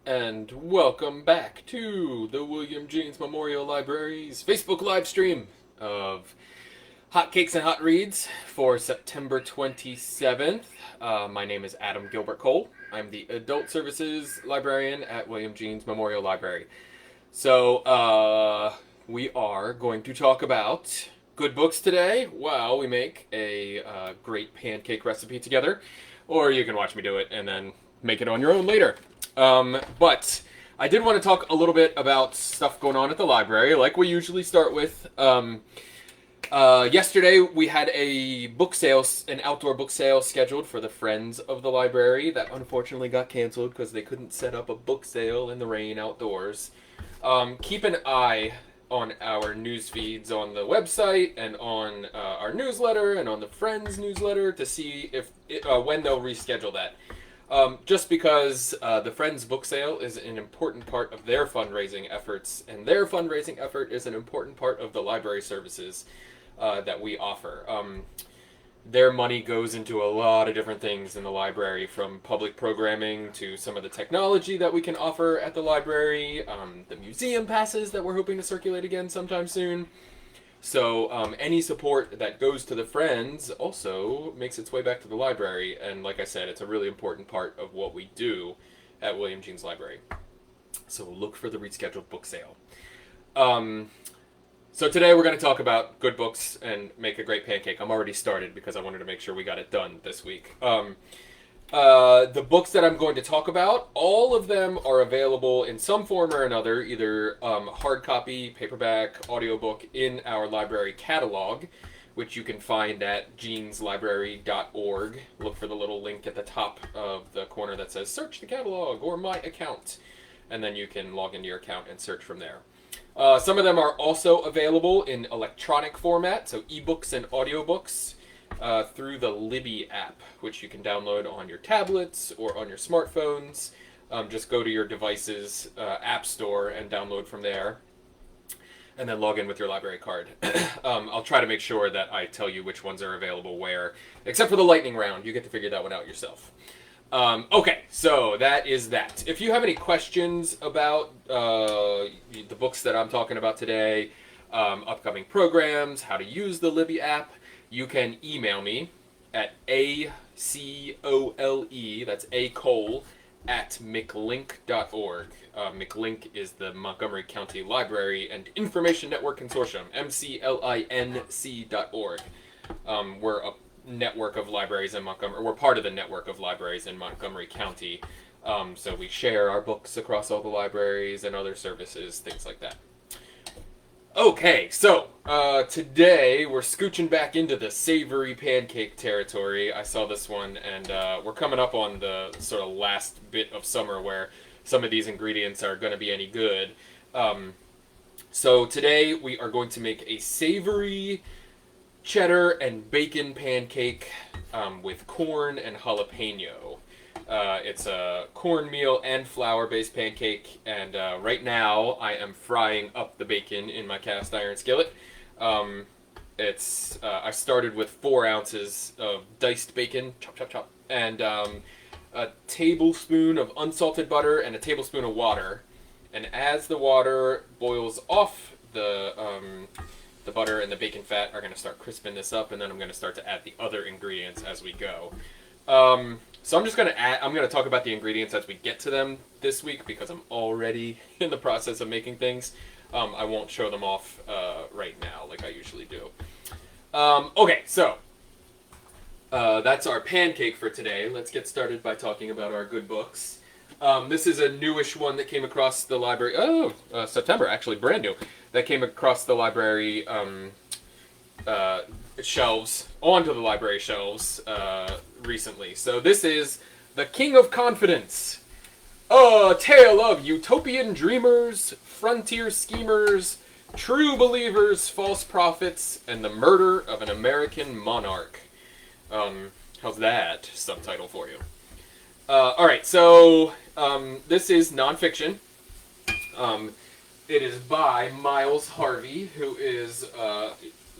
And welcome back to the William James Memorial Library's Facebook live stream of Hot Cakes and Hot Reads for September 27th. My name is Adam Gilbert Cole. I'm the Adult Services Librarian at William James Memorial Library. So, we are going to talk about good books today while we make a great pancake recipe together. Or you can watch me do it and then make it on your own later. But I did want to talk a little bit about stuff going on at the library, like we usually start with. Yesterday we had a book sale, an outdoor book sale scheduled for the Friends of the Library that unfortunately got canceled because they couldn't set up a book sale in the rain outdoors. Keep an eye on our news feeds on the website and on our newsletter and on the Friends newsletter to see if when they'll reschedule that. Just because the Friends book sale is an important part of their fundraising efforts, and their fundraising effort is an important part of the library services that we offer. Their money goes into a lot of different things in the library, from public programming to some of the technology that we can offer at the library, the museum passes that we're hoping to circulate again sometime soon. So any support that goes to the Friends also makes its way back to the library, and like I said, it's a really important part of what we do at William James Library. So look for the rescheduled book sale. So today we're going to talk about good books and make a great pancake. I'm already started because I wanted to make sure we got it done this week. The books that I'm going to talk about, all of them are available in some form or another, either hard copy, paperback, audiobook in our library catalog, which you can find at jeanslibrary.org. Look for the little link at the top of the corner that says search the catalog or my account, and then you can log into your account and search from there. Some of them are also available in electronic format, so ebooks and audiobooks. Through the Libby app, which you can download on your tablets or on your smartphones. Just go to your device's app store and download from there, and then log in with your library card. I'll try to make sure that I tell you which ones are available where, except for the lightning round. You get to figure that one out yourself. Okay, so that is that. If you have any questions about the books that I'm talking about today, upcoming programs, how to use the Libby app, you can email me at acole, that's acole, at mclink.org. McLink is the Montgomery County Library and Information Network Consortium, mclinc.org. We're a network of libraries in Montgomery. We're part of the network of libraries in Montgomery County. So we share our books across all the libraries and other services, things like that. Okay, so today we're scooching back into the savory pancake territory. I saw this one, and we're coming up on the sort of last bit of summer where some of these ingredients are going to be any good. So today we are going to make a savory cheddar and bacon pancake with corn and jalapeno. It's a cornmeal and flour-based pancake, and right now I am frying up the bacon in my cast iron skillet. I started with 4 ounces of diced bacon, chop, chop, chop, and a tablespoon of unsalted butter and a tablespoon of water. And as the water boils off, the butter and the bacon fat are going to start crisping this up, and then I'm going to start to add the other ingredients as we go. So I'm just going to talk about the ingredients as we get to them this week because I'm already in the process of making things. I won't show them off right now like I usually do. Okay, so that's our pancake for today. Let's get started by talking about our good books. This is a newish one that came across the library. September, actually, brand new. That came across the library shelves, onto the library shelves recently. So this is The King of Confidence, a tale of utopian dreamers, frontier schemers, true believers, false prophets, and the murder of an American monarch. How's that subtitle for you? Alright, so this is nonfiction. It is by Miles Harvey, who is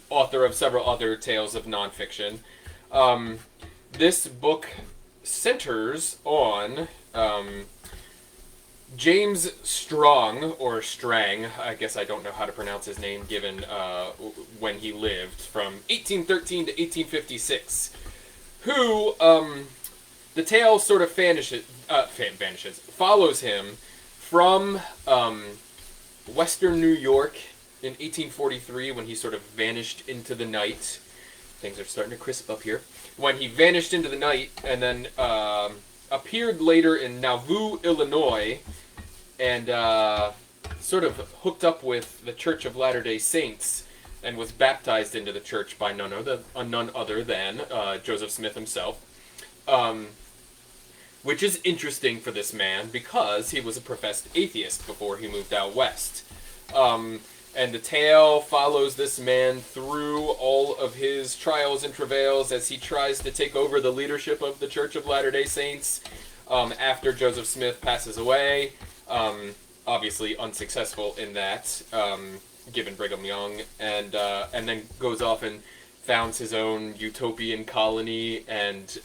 author of several other tales of nonfiction. This book centers on James Strong, or Strang, I guess I don't know how to pronounce his name given when he lived, from 1813 to 1856, who, the tale sort of follows him from Western New York in 1843 when he sort of vanished into the night. Things are starting to crisp up here. When he vanished into the night and then appeared later in Nauvoo, Illinois, and sort of hooked up with the Church of Latter-day Saints and was baptized into the church by none other than Joseph Smith himself. Which is interesting for this man because he was a professed atheist before he moved out west. And the tale follows this man through all of his trials and travails as he tries to take over the leadership of the Church of Latter-day Saints after Joseph Smith passes away. Obviously unsuccessful in that, given Brigham Young, and then goes off and founds his own utopian colony, and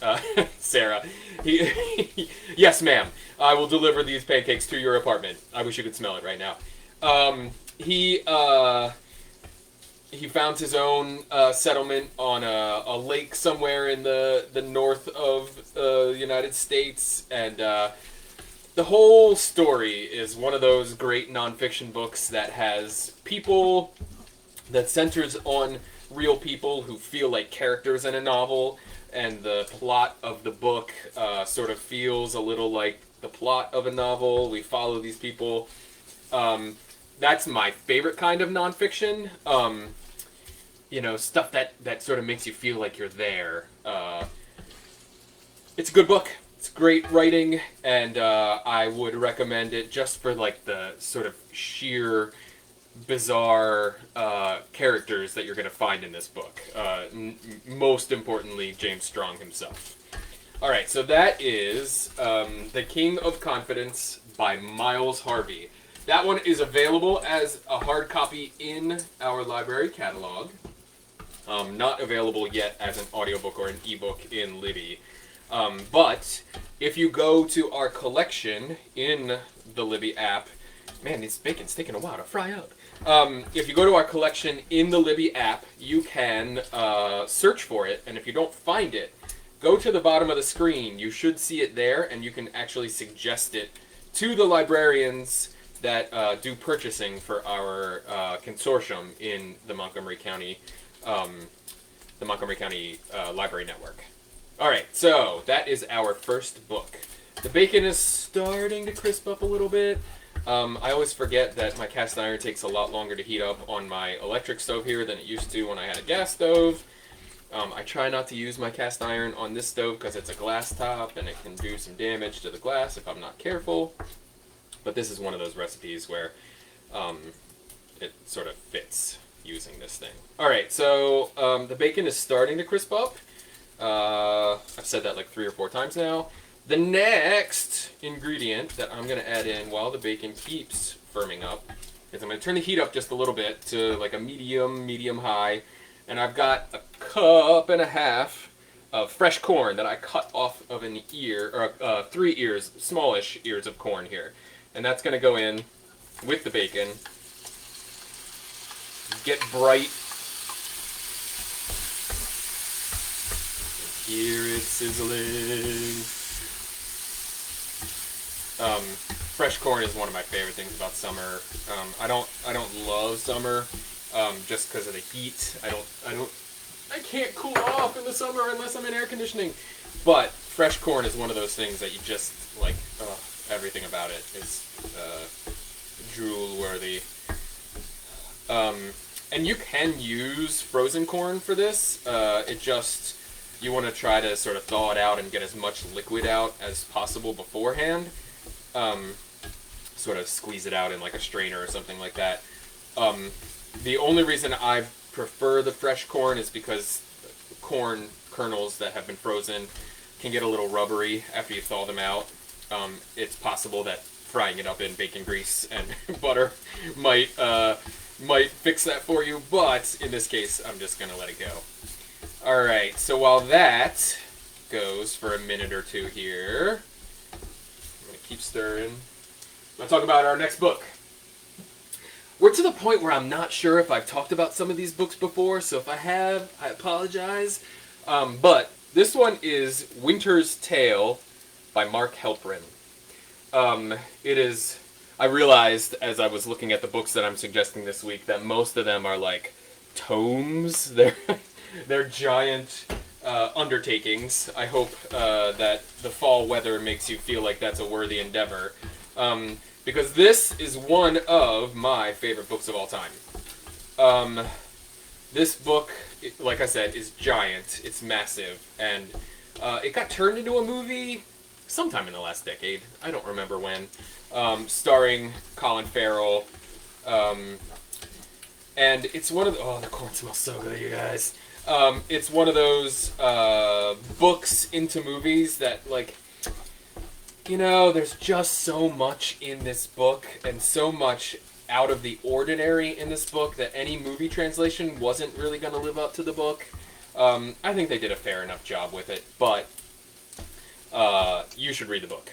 Sarah, yes ma'am, I will deliver these pancakes to your apartment. I wish you could smell it right now. He founds his own settlement on a lake somewhere in the north of the United States, and the whole story is one of those great nonfiction books that has people, that centers on real people who feel like characters in a novel, and the plot of the book sort of feels a little like the plot of a novel. We follow these people. That's my favorite kind of nonfiction. Stuff that sort of makes you feel like you're there. It's a good book. It's great writing, and I would recommend it just for like the sort of sheer bizarre characters that you're going to find in this book. Most importantly, James Strong himself. Alright, so that is The King of Confidence by Miles Harvey. That one is available as a hard copy in our library catalog. Not available yet as an audiobook or an ebook in Libby. But if you go to our collection in the Libby app, man, this bacon's taking a while to fry up. If you go to our collection in the Libby app, you can search for it, and if you don't find it, go to the bottom of the screen. You should see it there, and you can actually suggest it to the librarians that do purchasing for our consortium in the Montgomery County Library Network. Alright, so that is our first book. The bacon is starting to crisp up a little bit. I always forget that my cast iron takes a lot longer to heat up on my electric stove here than it used to when I had a gas stove. I try not to use my cast iron on this stove because it's a glass top and it can do some damage to the glass if I'm not careful. But this is one of those recipes where it sort of fits using this thing. Alright, so the bacon is starting to crisp up. I've said that like 3 or 4 times now. The next ingredient that I'm going to add in while the bacon keeps firming up is I'm going to turn the heat up just a little bit to like a medium high. And I've got a cup and a half of fresh corn that I cut off of an ear, or 3 ears, smallish ears of corn here. And that's going to go in with the bacon. Get bright. Hear it sizzling. Fresh corn is one of my favorite things about summer. I don't love summer, just because of the heat. I can't cool off in the summer unless I'm in air conditioning. But fresh corn is one of those things that you just like. Everything about it is drool worthy. And you can use frozen corn for this. You want to try to sort of thaw it out and get as much liquid out as possible beforehand. Sort of squeeze it out in like a strainer or something like that. The only reason I prefer the fresh corn is because corn kernels that have been frozen can get a little rubbery after you thaw them out. It's possible that frying it up in bacon grease and butter might fix that for you, but in this case, I'm just going to let it go. Alright, so while that goes for a minute or two here, I'm going to keep stirring. I'll talk about our next book. We're to the point where I'm not sure if I've talked about some of these books before, so if I have, I apologize. But this one is Winter's Tale by Mark Helprin. It is... I realized as I was looking at the books that I'm suggesting this week that most of them are like tomes. They're giant undertakings. I hope that the fall weather makes you feel like that's a worthy endeavor. Because this is one of my favorite books of all time. This book, like I said, is giant. It's massive. And it got turned into a movie sometime in the last decade. I don't remember when. Starring Colin Farrell. And it's one of the... Oh, the corn smells so good, you guys. It's one of those books into movies that, like... You know, there's just so much in this book, and so much out of the ordinary in this book that any movie translation wasn't really going to live up to the book. I think they did a fair enough job with it, but you should read the book.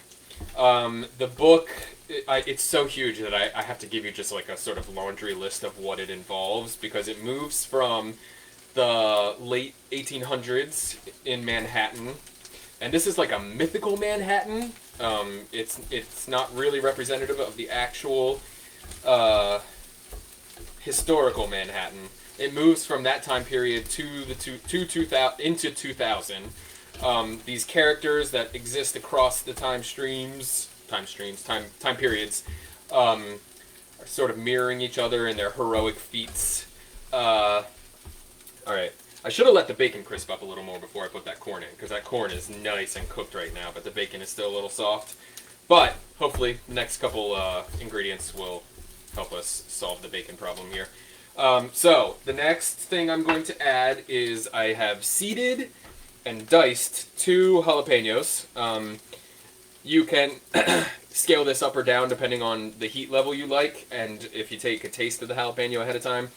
The book, it's so huge that I have to give you just like a sort of laundry list of what it involves, because it moves from the late 1800s in Manhattan, and this is like a mythical Manhattan. It's not really representative of the actual historical Manhattan. It moves from that time period to the 2000 into 2000. These characters that exist across the time periods, are sort of mirroring each other in their heroic feats. All right. I should have let the bacon crisp up a little more before I put that corn in, because that corn is nice and cooked right now, but the bacon is still a little soft. But hopefully the next couple ingredients will help us solve the bacon problem here. So the next thing I'm going to add is I have seeded and diced 2 jalapenos. You can scale this up or down depending on the heat level you like, and if you take a taste of the jalapeno ahead of time.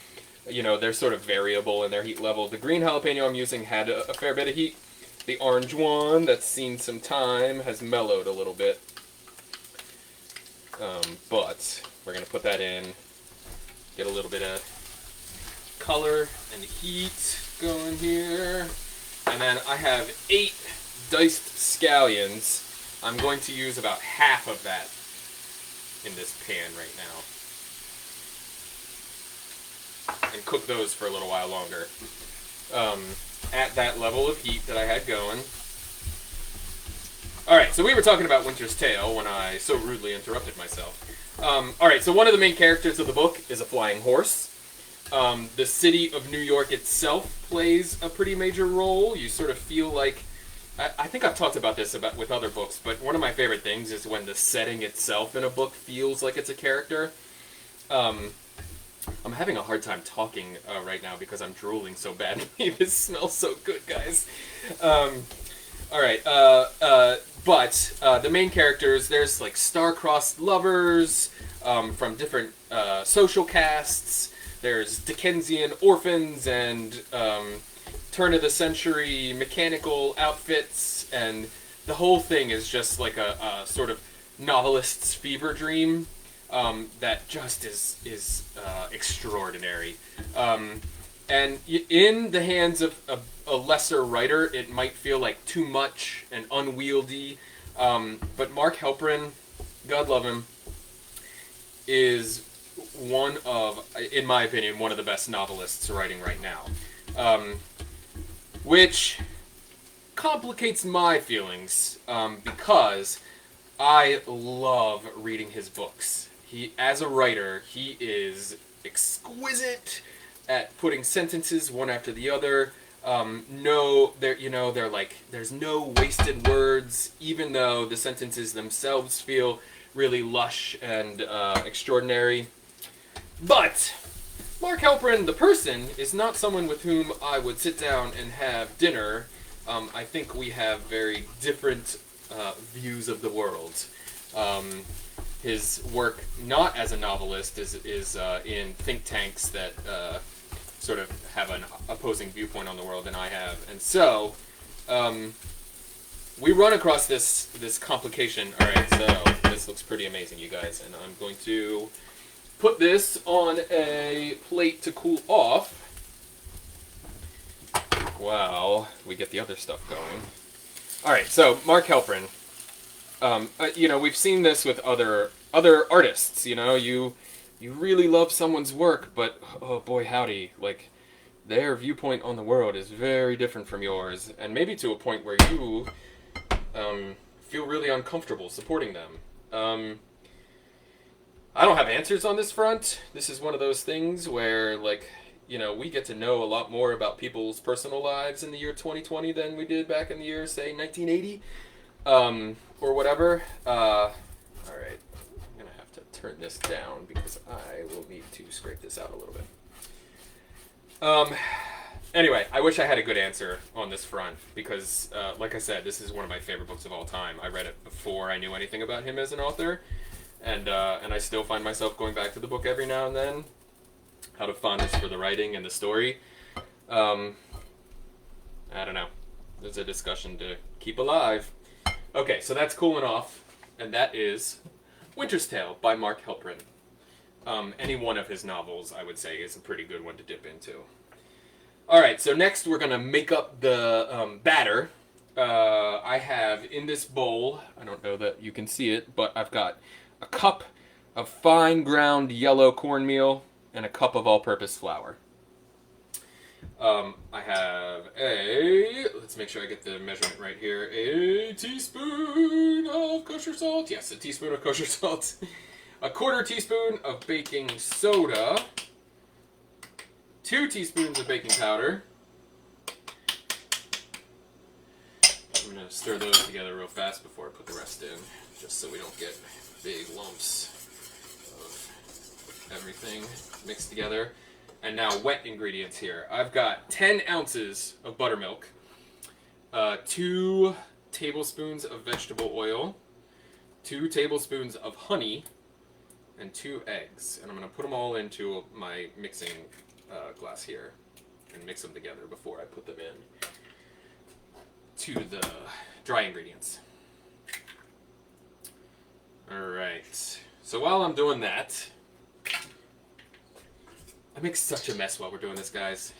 You know, they're sort of variable in their heat level. The green jalapeno I'm using had a fair bit of heat. The orange one, that's seen some time, has mellowed a little bit. But we're going to put that in, get a little bit of color and heat going here. And then I have 8 diced scallions. I'm going to use about half of that in this pan right now. And cook those for a little while longer. At that level of heat that I had going. Alright, so we were talking about Winter's Tale when I so rudely interrupted myself. Alright, so one of the main characters of the book is a flying horse. The city of New York itself plays a pretty major role. You sort of feel like... I think I've talked about this with other books, but one of my favorite things is when the setting itself in a book feels like it's a character. I'm having a hard time talking right now because I'm drooling so badly. This smells so good, guys. Alright, but the main characters, there's like star-crossed lovers from different social castes. There's Dickensian orphans and turn-of-the-century mechanical outfits, and the whole thing is just like a sort of novelist's fever dream. That just is extraordinary. And in the hands of a lesser writer, it might feel like too much and unwieldy. But Mark Helprin, God love him, is one of, in my opinion, one of the best novelists writing right now. Which complicates my feelings, because I love reading his books. As a writer, he is exquisite at putting sentences one after the other. They're like, there's no wasted words, even though the sentences themselves feel really lush and extraordinary. But Mark Helprin, the person, is not someone with whom I would sit down and have dinner. I think we have very different views of the world. His work, not as a novelist, is in think tanks that sort of have an opposing viewpoint on the world than I have. And so, we run across this complication. All right, so this looks pretty amazing, you guys, and I'm going to put this on a plate to cool off while we get the other stuff going. All right, so Mark Helprin. You know, we've seen this with other artists. You know, you really love someone's work, but oh boy, howdy, like their viewpoint on the world is very different from yours, and maybe to a point where you feel really uncomfortable supporting them. I don't have answers on this front. This is one of those things where, like, you know, we get to know a lot more about people's personal lives in the year 2020 than we did back in the year, say, 1980, or whatever. All right, I'm gonna have to turn this down because I will need to scrape this out a little bit. Anyway, I wish I had a good answer on this front because, like I said, this is one of my favorite books of all time. I read it before I knew anything about him as an author, and I still find myself going back to the book every now and then, out of fondness for the writing and the story. I don't know. There's a discussion to keep alive. Okay, so that's cooling off, and that is Winter's Tale by Mark Helprin. Any one of his novels, I would say, is a pretty good one to dip into. Alright, so next we're going to make up the batter. I have in this bowl, I don't know that you can see it, but I've got a cup of fine ground yellow cornmeal and a cup of all-purpose flour. I have let's make sure I get the measurement right here, a teaspoon of kosher salt. Yes, a teaspoon of kosher salt. A quarter teaspoon of baking soda. 2 teaspoons of baking powder. I'm going to stir those together real fast before I put the rest in, just so we don't get big lumps of everything mixed together. And now wet ingredients here. I've got 10 ounces of buttermilk, 2 tablespoons of vegetable oil, 2 tablespoons of honey, and 2 eggs. And I'm going to put them all into my mixing glass here and mix them together before I put them in to the dry ingredients. Alright, so while I'm doing that, I make such a mess while we're doing this, guys.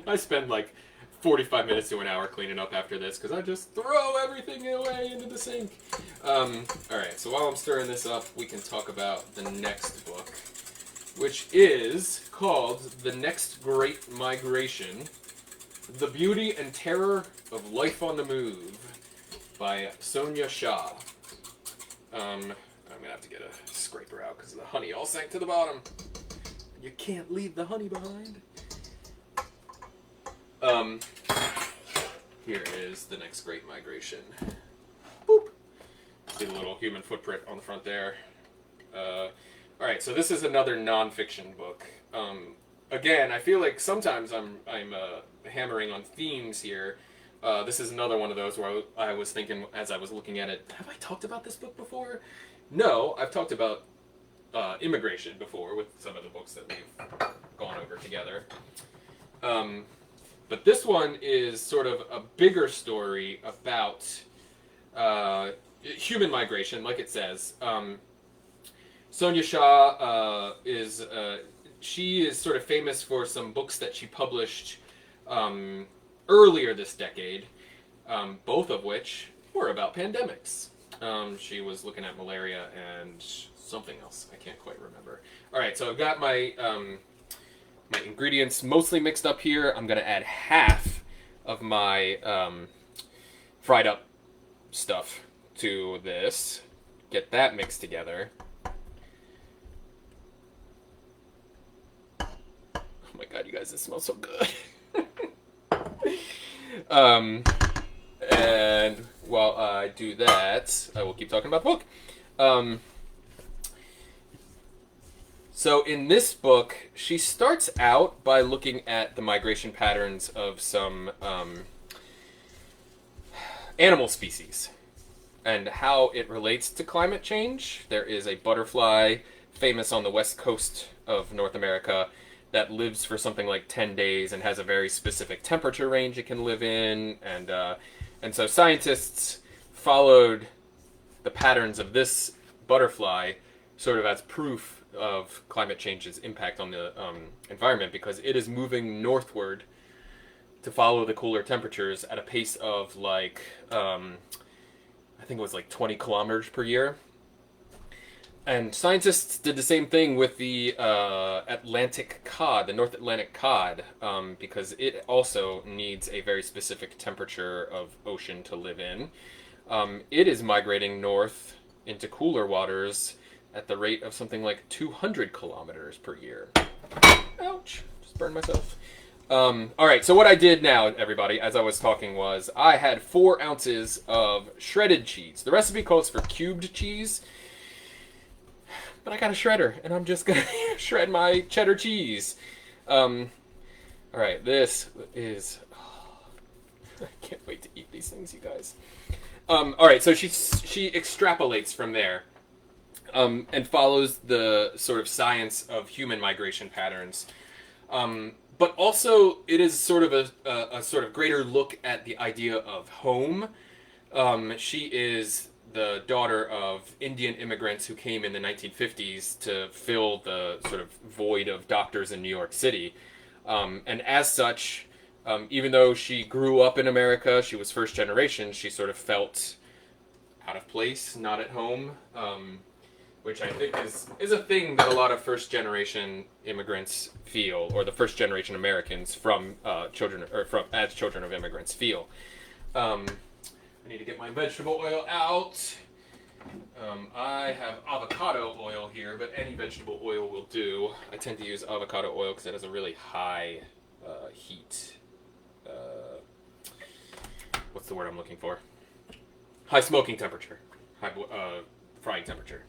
I spend like 45 minutes to an hour cleaning up after this because I just throw everything away into the sink. Alright, so while I'm stirring this up, we can talk about the next book, which is called The Next Great Migration, The Beauty and Terror of Life on the Move by Sonia Shah. I'm going to have to get a scraper out because the honey all sank to the bottom. You can't leave the honey behind. Here is The Next Great Migration. Boop. See the little human footprint on the front there. Alright, so this is another non-fiction book. Again, I feel like sometimes I'm hammering on themes here. This is another one of those where I was thinking as I was looking at it, have I talked about this book before? No, I've talked about immigration before with some of the books that we've gone over together. But this one is sort of a bigger story about human migration, like it says. Sonia Shah she is sort of famous for some books that she published earlier this decade, both of which were about pandemics. She was looking at malaria and something else. I can't quite remember. All right, so I've got my my ingredients mostly mixed up here. I'm going to add half of my fried up stuff to this. Get that mixed together. Oh my god, you guys, this smells so good. And while I do that, I will keep talking about the book. So in this book, she starts out by looking at the migration patterns of some animal species and how it relates to climate change. There is a butterfly famous on the west coast of North America that lives for something like 10 days and has a very specific temperature range it can live in. And And so scientists followed the patterns of this butterfly sort of as proof of climate change's impact on the environment, because it is moving northward to follow the cooler temperatures at a pace of like, I think it was like 20 kilometers per year. And scientists did the same thing with the Atlantic cod, the North Atlantic cod, because it also needs a very specific temperature of ocean to live in. It is migrating north into cooler waters at the rate of something like 200 kilometers per year. Ouch, just burned myself. All right, so what I did now, everybody, as I was talking, was I had 4 ounces of shredded cheese. The recipe calls for cubed cheese, but I got a shredder, and I'm just gonna shred my cheddar cheese. All right, this is... I can't wait to eat these things, you guys. All right, so she extrapolates from there, and follows the sort of science of human migration patterns. But also, it is sort of a sort of greater look at the idea of home. She is the daughter of Indian immigrants who came in the 1950s to fill the sort of void of doctors in New York City. And as such, even though she grew up in America, she was first generation, she sort of felt out of place, not at home. Which I think is a thing that a lot of first-generation immigrants feel, or the first-generation Americans from children of immigrants feel. I need to get my vegetable oil out. I have avocado oil here, but any vegetable oil will do. I tend to use avocado oil because it has a really high heat. What's the word I'm looking for? High smoking temperature. High frying temperature.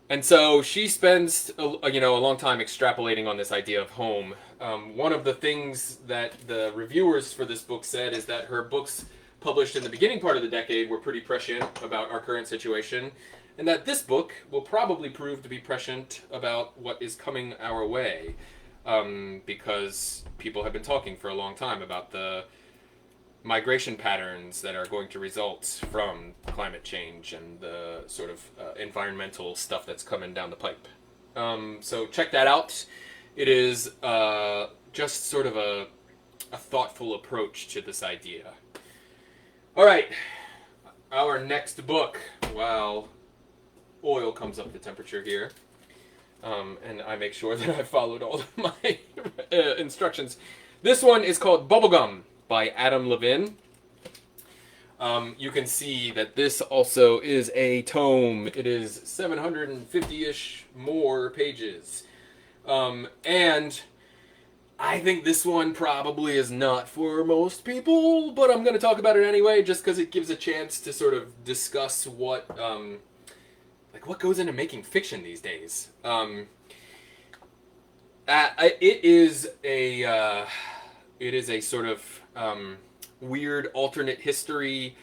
And so she spends a long time extrapolating on this idea of home. One of the things that the reviewers for this book said is that her books published in the beginning part of the decade were pretty prescient about our current situation, and that this book will probably prove to be prescient about what is coming our way, because people have been talking for a long time about the migration patterns that are going to result from climate change and the sort of environmental stuff that's coming down the pipe. So check that out. It is just sort of a thoughtful approach to this idea. All right, our next book. While oil comes up to temperature here, and I make sure that I followed all of my instructions. This one is called Bubblegum by Adam Levin. You can see that this also is a tome. It is 750-ish more pages. And I think this one probably is not for most people, but I'm going to talk about it anyway, just because it gives a chance to sort of discuss what goes into making fiction these days. It is a sort of weird alternate history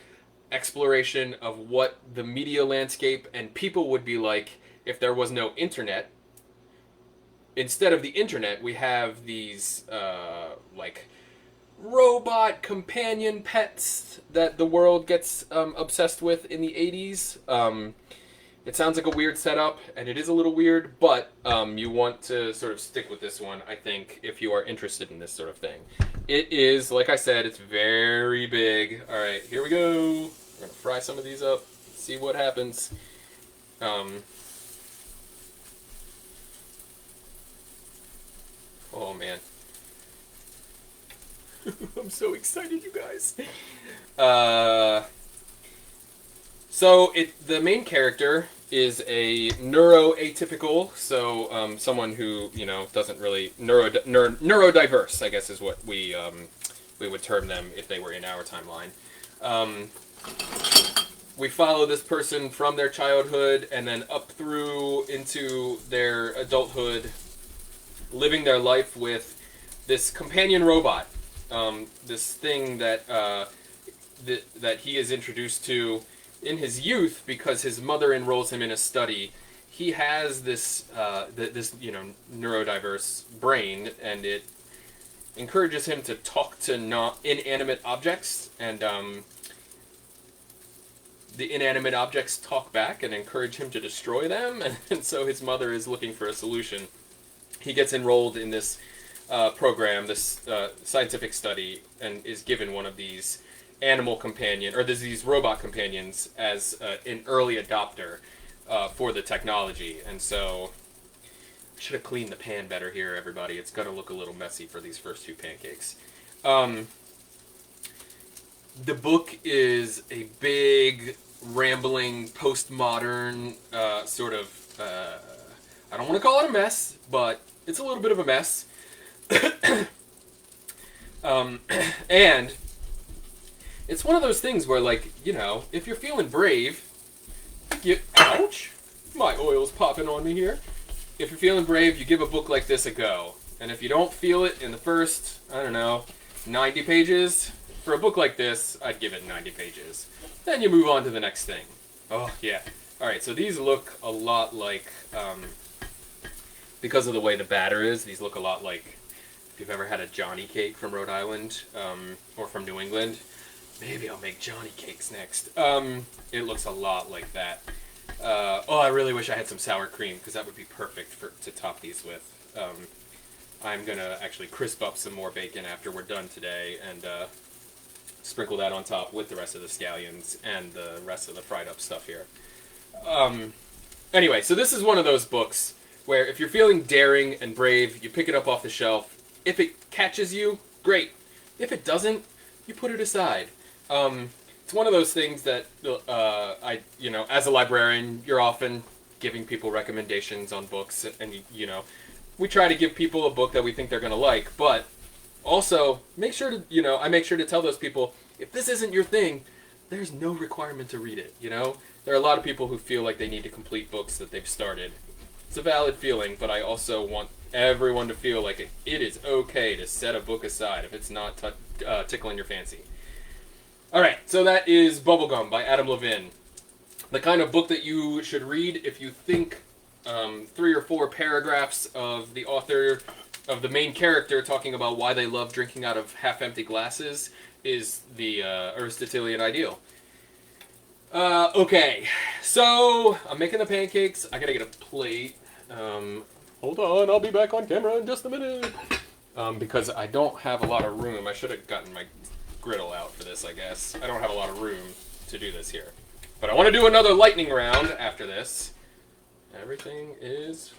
exploration of what the media landscape and people would be like if there was no internet. Instead of the internet, we have these robot companion pets that the world gets obsessed with in the 80s. It sounds like a weird setup, and it is a little weird, but you want to sort of stick with this one, I think, if you are interested in this sort of thing. It is, like I said, it's very big. All right, here we go. We're going to fry some of these up, see what happens. Oh, man. I'm so excited, you guys. So the main character is a neuroatypical, so someone who doesn't really neurodiverse, I guess is what we would term them if they were in our timeline. We follow this person from their childhood and then up through into their adulthood, living their life with this companion robot, this thing that that he is introduced to in his youth because his mother enrolls him in a study. He has this neurodiverse brain, and encourages him to talk to inanimate objects, and the inanimate objects talk back and encourage him to destroy them, and so his mother is looking for a solution. He gets enrolled in this program, this scientific study, and is given one of these animal companion, or these robot companions as an early adopter for the technology. And so, I should have cleaned the pan better here, everybody. It's going to look a little messy for these first two pancakes. The book is a big, rambling, postmodern sort of, I don't want to call it a mess, but it's a little bit of a mess. And it's one of those things where, like, you know, if you're feeling brave, ouch, my oil's popping on me here. If you're feeling brave, you give a book like this a go. And if you don't feel it in the first, I don't know, 90 pages, for a book like this, I'd give it 90 pages. Then you move on to the next thing. Oh, yeah. Alright, so these look a lot like, because of the way the batter is, these look a lot like, if you've ever had a Johnny cake from Rhode Island, or from New England, maybe I'll make Johnny cakes next. It looks a lot like that. Oh, I really wish I had some sour cream, because that would be perfect to top these with. I'm going to actually crisp up some more bacon after we're done today, and sprinkle that on top with the rest of the scallions and the rest of the fried up stuff here. Anyway, so this is one of those books where if you're feeling daring and brave, you pick it up off the shelf. If it catches you, great. If it doesn't, you put it aside. It's one of those things that you know, as a librarian, you're often giving people recommendations on books, and you know, we try to give people a book that we think they're going to like, but also make sure to, you know, I make sure to tell those people, if this isn't your thing, there's no requirement to read it, you know? There are a lot of people who feel like they need to complete books that they've started. It's a valid feeling, but I also want everyone to feel like it is okay to set a book aside if it's not tickling your fancy. Alright, so that is Bubblegum by Adam Levine. The kind of book that you should read if you think 3 or 4 paragraphs of the author, of the main character, talking about why they love drinking out of half-empty glasses is the Aristotelian ideal. Okay, so I'm making the pancakes. I gotta get a plate. Hold on, I'll be back on camera in just a minute. Because I don't have a lot of room. I should have gotten my griddle out for this, I guess. I don't have a lot of room to do this here. But I want to do another lightning round after this. Everything is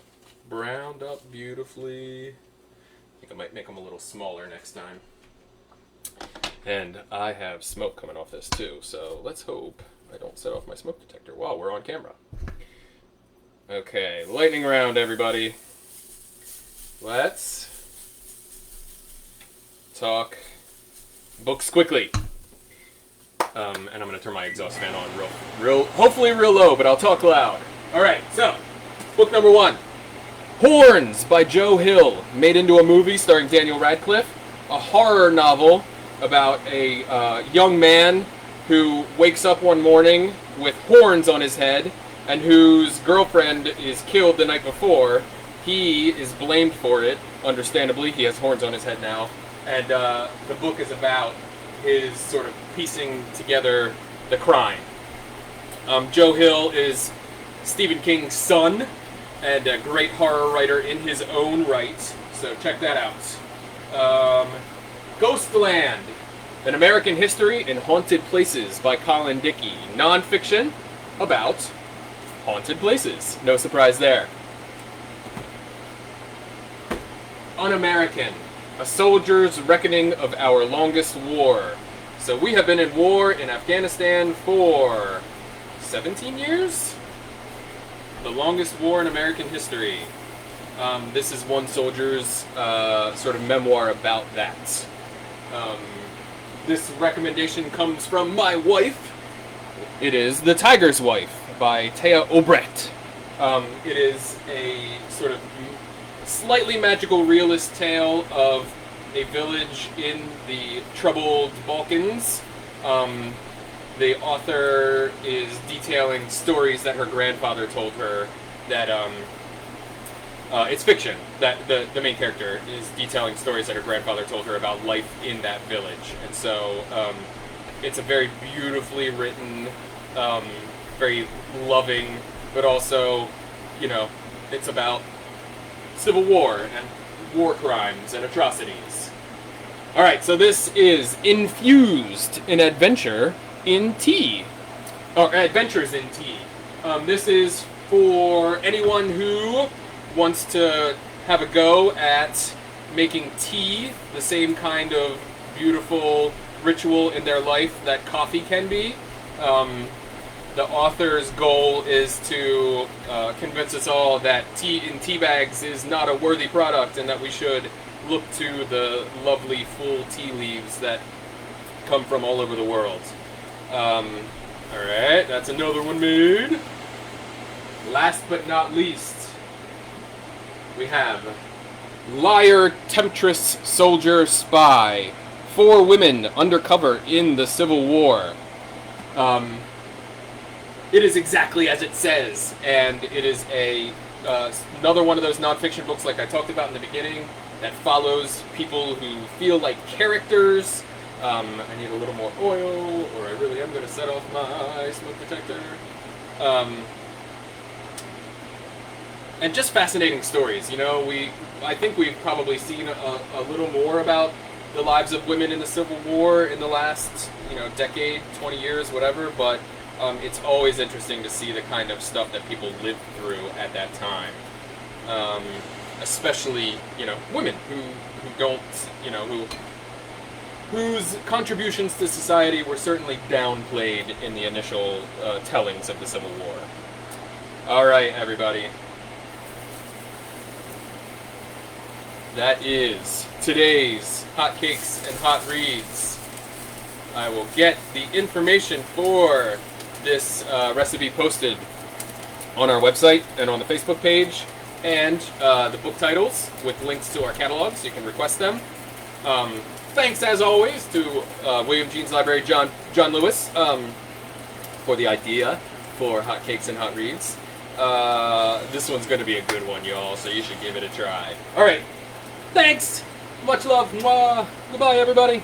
browned up beautifully. I think I might make them a little smaller next time. And I have smoke coming off this too, so let's hope I don't set off my smoke detector while we're on camera. Okay, lightning round, everybody. Let's talk books quickly. And I'm going to turn my exhaust fan on hopefully real low, but I'll talk loud. Alright, so, book number 1. Horns by Joe Hill, made into a movie starring Daniel Radcliffe. A horror novel about a young man who wakes up one morning with horns on his head and whose girlfriend is killed the night before. He is blamed for it, understandably. He has horns on his head now. And the book is about his sort of piecing together the crime. Joe Hill is Stephen King's son and a great horror writer in his own right, so check that out. Ghostland, An American History in Haunted Places by Colin Dickey. Non-fiction about haunted places. No surprise there. Un-American, A Soldier's Reckoning of Our Longest War. So we have been in war in Afghanistan for 17 years? The longest war in American history. This is one soldier's sort of memoir about that. This recommendation comes from my wife. It is The Tiger's Wife by Taya Obrecht. It is a sort of slightly magical realist tale of a village in the troubled Balkans. The author is detailing stories that her grandfather told her that It's fiction. That the main character is detailing stories that her grandfather told her about life in that village, and so it's a very beautifully written, very loving, but also, you know, it's about civil war and war crimes and atrocities. All right, so this is Infused, an adventure in tea, or Adventures in Tea. This is for anyone who wants to have a go at making tea, the same kind of beautiful ritual in their life that coffee can be. The author's goal is to convince us all that tea in tea bags is not a worthy product and that we should look to the lovely full tea leaves that come from all over the world. Alright, that's another one made. Last but not least, we have Liar, Temptress, Soldier, Spy. 4 women undercover in the Civil War. It is exactly as it says, and it is another one of those nonfiction books, like I talked about in the beginning, that follows people who feel like characters. I need a little more oil, or I really am going to set off my smoke detector. And just fascinating stories. You know, I think we've probably seen a little more about the lives of women in the Civil War in the last, decade, 20 years, whatever, but it's always interesting to see the kind of stuff that people lived through at that time. Especially, women who don't, whose contributions to society were certainly downplayed in the initial tellings of the Civil War. All right, everybody. That is today's Hotcakes and Hot Reads. I will get the information for this recipe posted on our website and on the Facebook page, and the book titles with links to our catalogs, so you can request them. Thanks, as always, to William Jeans Library, John Lewis, for the idea for Hotcakes and Hot Reads. This one's going to be a good one, y'all, so you should give it a try. All right. Thanks. Much love. Mwah. Goodbye, everybody.